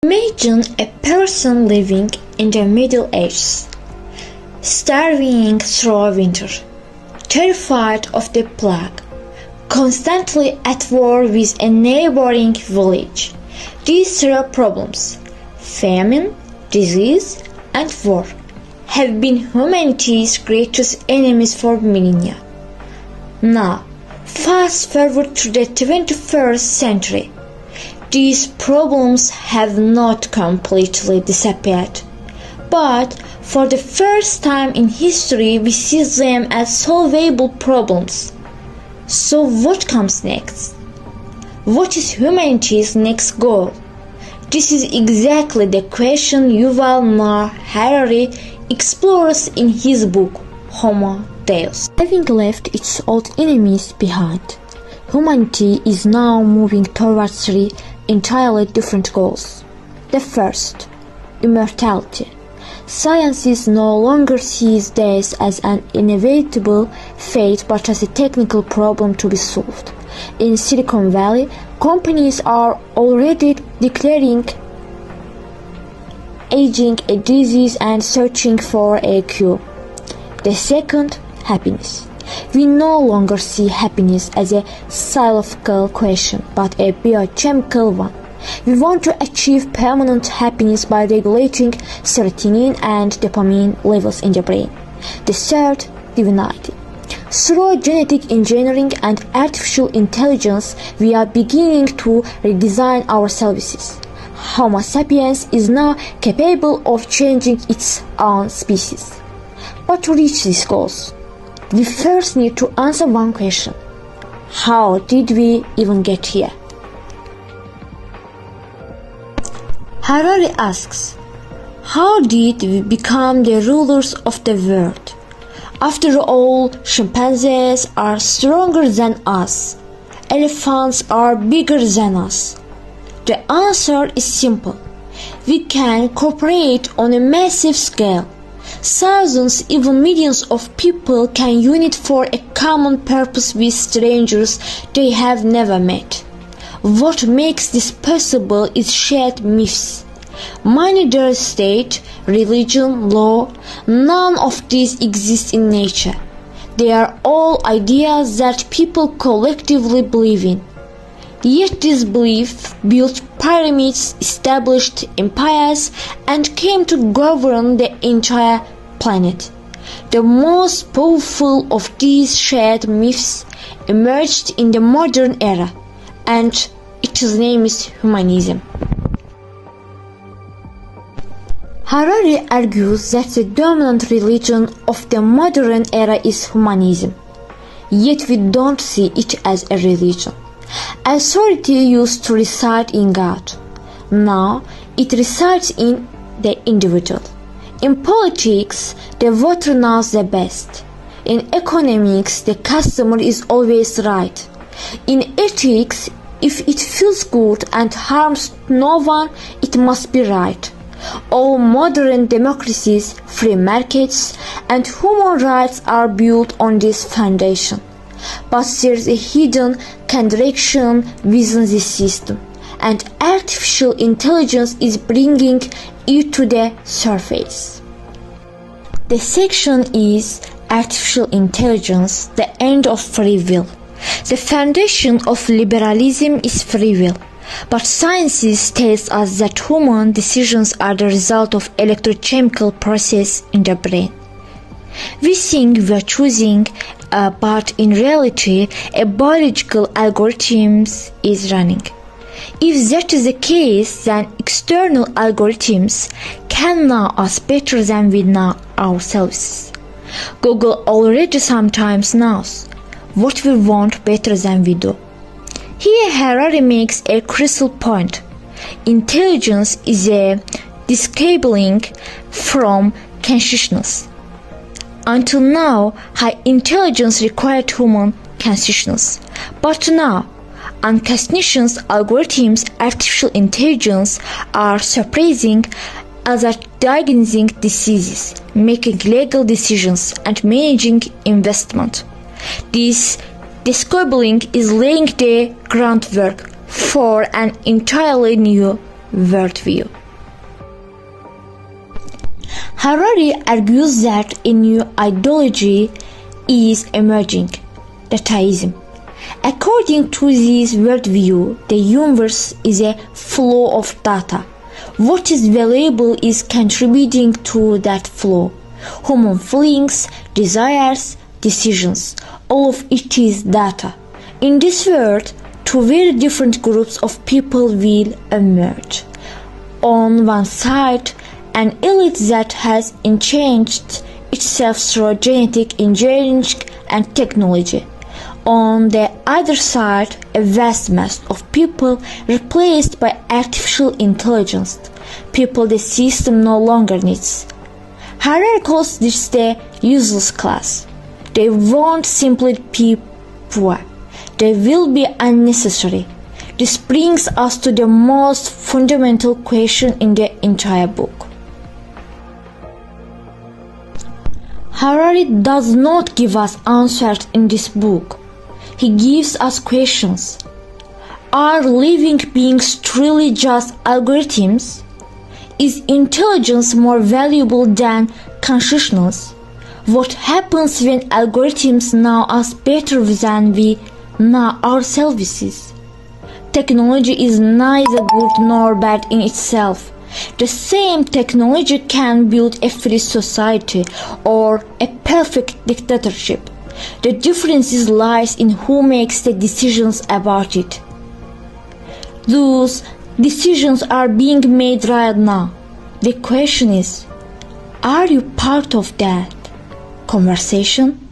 Imagine a person living in the Middle Ages, starving through winter, terrified of the plague, constantly at war with a neighboring village. These three problems, famine, disease, and war, have been humanity's greatest enemies for millennia. Now, fast forward to the 21st century. These problems have not completely disappeared, but for the first time in history we see them as solvable problems. So what comes next? What is humanity's next goal? This is exactly the question Yuval Harari explores in his book Homo Deus. Having left its old enemies behind, humanity is now moving towards three entirely different goals. The first, immortality. Science no longer sees death as an inevitable fate but as a technical problem to be solved. In Silicon Valley, companies are already declaring aging a disease and searching for a cure. The second, happiness. We no longer see happiness as a philosophical question, but a biochemical one. We want to achieve permanent happiness by regulating serotonin and dopamine levels in the brain. The third, divinity. Through genetic engineering and artificial intelligence, we are beginning to redesign our services. Homo sapiens is now capable of changing its own species. But to reach these goals, we first need to answer one question. How did we even get here? Harari asks, how did we become the rulers of the world? After all, chimpanzees are stronger than us. Elephants are bigger than us. The answer is simple. We can cooperate on a massive scale. Thousands, even millions of people can unite for a common purpose with strangers they have never met. What makes this possible is shared myths. Neither state, religion, law, none of these exist in nature. They are all ideas that people collectively believe in. Yet this belief built pyramids, established empires, and came to govern the entire planet. The most powerful of these shared myths emerged in the modern era, and its name is humanism. Harari argues that the dominant religion of the modern era is humanism. Yet we don't see it as a religion. Authority used to reside in God. Now it resides in the individual. In politics, the voter knows the best. In economics, the customer is always right. In ethics, if it feels good and harms no one, it must be right. All modern democracies, free markets, and human rights are built on this foundation. But there is a hidden contradiction within this system, and artificial intelligence is bringing it to the surface. The section is Artificial Intelligence, the End of Free Will. The foundation of liberalism is free will, but science tells us that human decisions are the result of electrochemical process in the brain. We think we are choosing, but in reality, a biological algorithm is running. If that is the case, then external algorithms can know us better than we know ourselves. Google already sometimes knows what we want better than we do. Here Harari makes a crucial point. Intelligence is a disabling from consciousness. Until now, high intelligence required human consciousness. But now, unconscious algorithms, artificial intelligence are surprising as are diagnosing diseases, making legal decisions, and managing investment. This disabling is laying the groundwork for an entirely new worldview. Harari argues that a new ideology is emerging, dataism. According to this worldview, the universe is a flow of data. What is valuable is contributing to that flow. Human feelings, desires, decisions, all of it is data. In this world, two very different groups of people will emerge. On one side, an elite that has enhanced itself through genetic engineering and technology. On the other side, a vast mass of people replaced by artificial intelligence, people the system no longer needs. Harari calls this the useless class. They won't simply be poor. They will be unnecessary. This brings us to the most fundamental question in the entire book. Harari does not give us answers in this book. He gives us questions. Are living beings truly just algorithms? Is intelligence more valuable than consciousness? What happens when algorithms know us better than we know ourselves? Technology is neither good nor bad in itself. The same technology can build a free society or a perfect dictatorship. The difference lies in who makes the decisions about it. Those decisions are being made right now. The question is, are you part of that conversation?